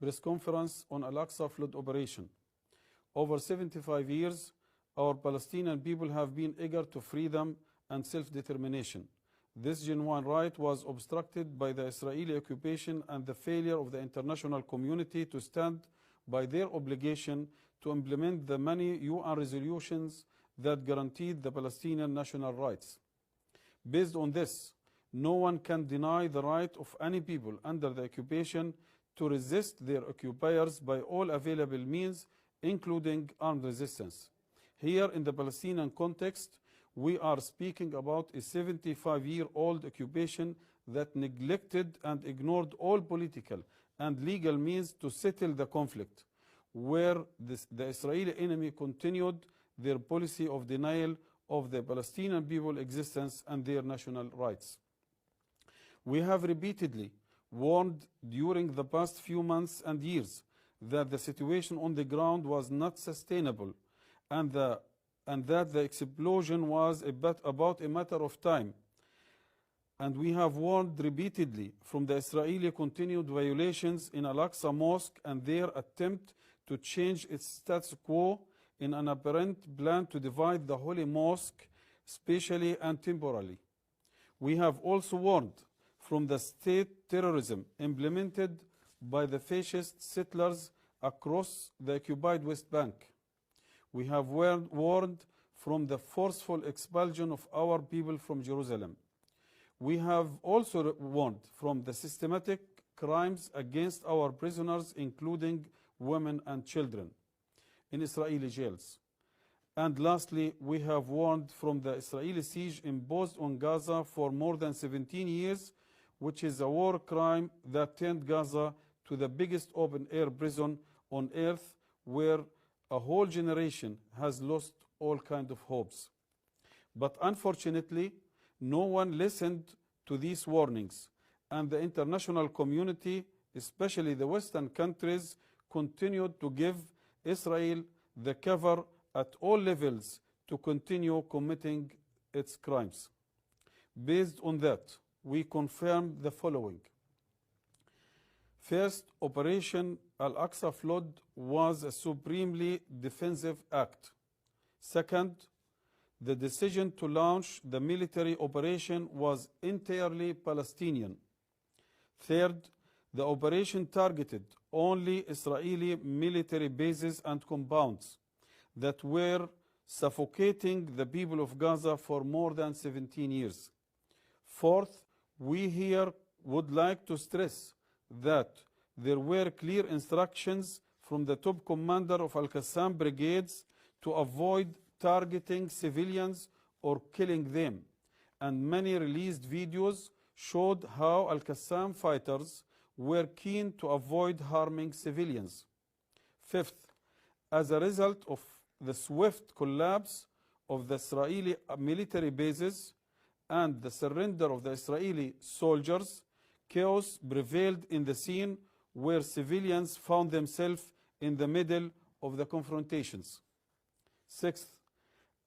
press conference on Al-Aqsa flood operation. Over 75 years, our Palestinian people have been eager to freedom and self-determination. This genuine right was obstructed by the Israeli occupation and the failure of the international community to stand by their obligation to implement the many UN resolutions that guaranteed the Palestinian national rights. Based on this, no one can deny the right of any people under the occupation to resist their occupiers by all available means, including armed resistance. Here, in the Palestinian context, we are speaking about a 75-year-old occupation that neglected and ignored all political and legal means to settle the conflict, where the Israeli enemy continued their policy of denial of the Palestinian people's existence and their national rights. We have repeatedly warned during the past few months and years that the situation on the ground was not sustainable and that the explosion was about a matter of time. And we have warned repeatedly from the Israeli continued violations in Al-Aqsa Mosque and their attempt to change its status quo in an apparent plan to divide the Holy Mosque spatially and temporally. We have also warned from the state terrorism implemented by the fascist settlers across the occupied West Bank. We have warned from the forceful expulsion of our people from Jerusalem. We have also warned from the systematic crimes against our prisoners, including women and children, in Israeli jails. And lastly, we have warned from the Israeli siege imposed on Gaza for more than 17 years, which is a war crime that turned Gaza to the biggest open-air prison on earth, where a whole generation has lost all kinds of hopes. But unfortunately, no one listened to these warnings, and the international community, especially the Western countries, continued to give Israel the cover at all levels to continue committing its crimes. Based on that, we confirm the following. First, Operation Al-Aqsa Flood was a supremely defensive act. Second, the decision to launch the military operation was entirely Palestinian. Third, the operation targeted only Israeli military bases and compounds that were suffocating the people of Gaza for more than 17 years. Fourth, we here would like to stress that there were clear instructions from the top commander of Al-Qassam brigades to avoid targeting civilians or killing them, and many released videos showed how Al-Qassam fighters were keen to avoid harming civilians. Fifth, as a result of the swift collapse of the Israeli military bases and the surrender of the Israeli soldiers, chaos prevailed in the scene where civilians found themselves in the middle of the confrontations. Sixth,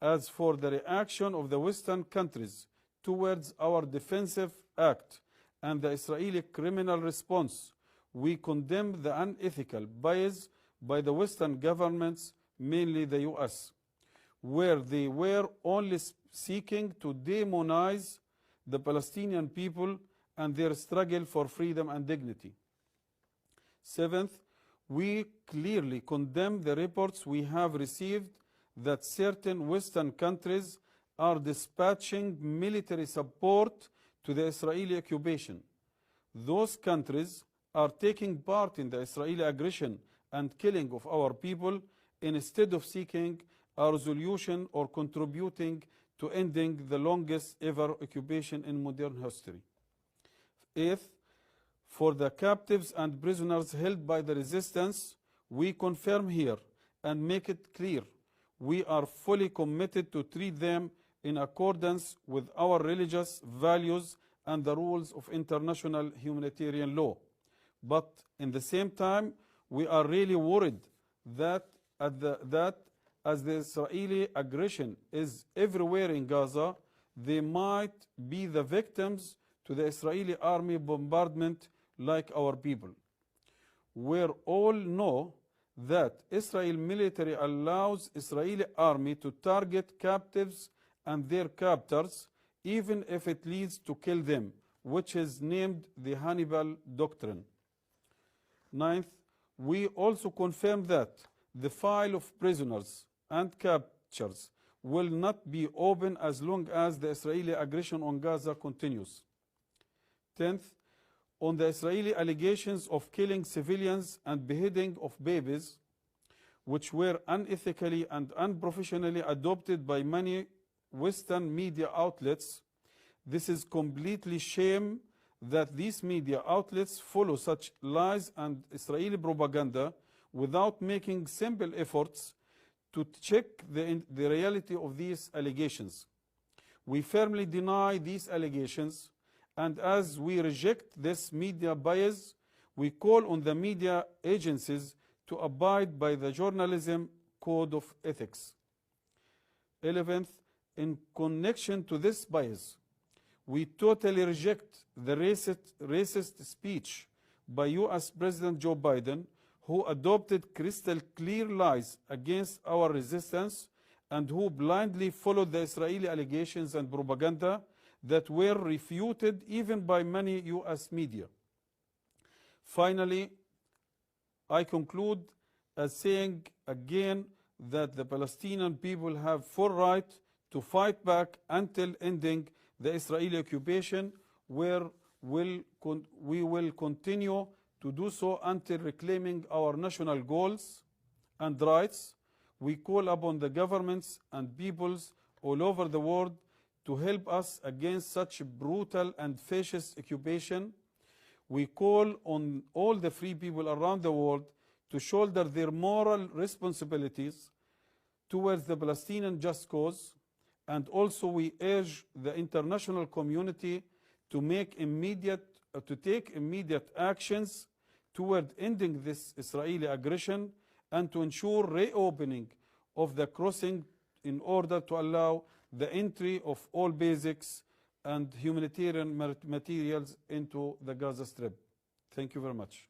as for the reaction of the Western countries towards our defensive act and the Israeli criminal response, we condemn the unethical bias by the Western governments, mainly the US, where they were only seeking to demonize the Palestinian people and their struggle for freedom and dignity. Seventh, we clearly condemn the reports we have received that certain Western countries are dispatching military support to the Israeli occupation. Those countries are taking part in the Israeli aggression and killing of our people instead of seeking a resolution or contributing to ending the longest ever occupation in modern history. Eighth, for the captives and prisoners held by the resistance, we confirm here and make it clear we are fully committed to treat them in accordance with our religious values and the rules of international humanitarian law. But in the same time, we are really worried that as the Israeli aggression is everywhere in Gaza, they might be the victims to the Israeli army bombardment like our people. where all know that Israel military allows Israeli army to target captives and their captors, even if it leads to kill them, which is named the Hannibal Doctrine. Ninth, we also confirm that the file of prisoners and captures will not be open as long as the Israeli aggression on Gaza continues. 10th, on the Israeli allegations of killing civilians and beheading of babies, which were unethically and unprofessionally adopted by many Western media outlets, this is completely shame that these media outlets follow such lies and Israeli propaganda without making simple efforts to check the reality of these allegations. We firmly deny these allegations, and as we reject this media bias, we call on the media agencies to abide by the journalism code of ethics. 11th, in connection to this bias, we totally reject the racist speech by U.S. President Joe Biden, who adopted crystal clear lies against our resistance and who blindly followed the Israeli allegations and propaganda that were refuted even by many U.S. media. Finally, I conclude as saying again that the Palestinian people have full right to fight back until ending the Israeli occupation, where we will continue to do so until reclaiming our national goals and rights. We call upon the governments and peoples all over the world to help us against such brutal and fascist occupation. We call on all the free people around the world to shoulder their moral responsibilities towards the Palestinian just cause, and also we urge the international community to take immediate actions toward ending this Israeli aggression and to ensure reopening of the crossing in order to allow the entry of all basics and humanitarian materials into the Gaza Strip. Thank you very much.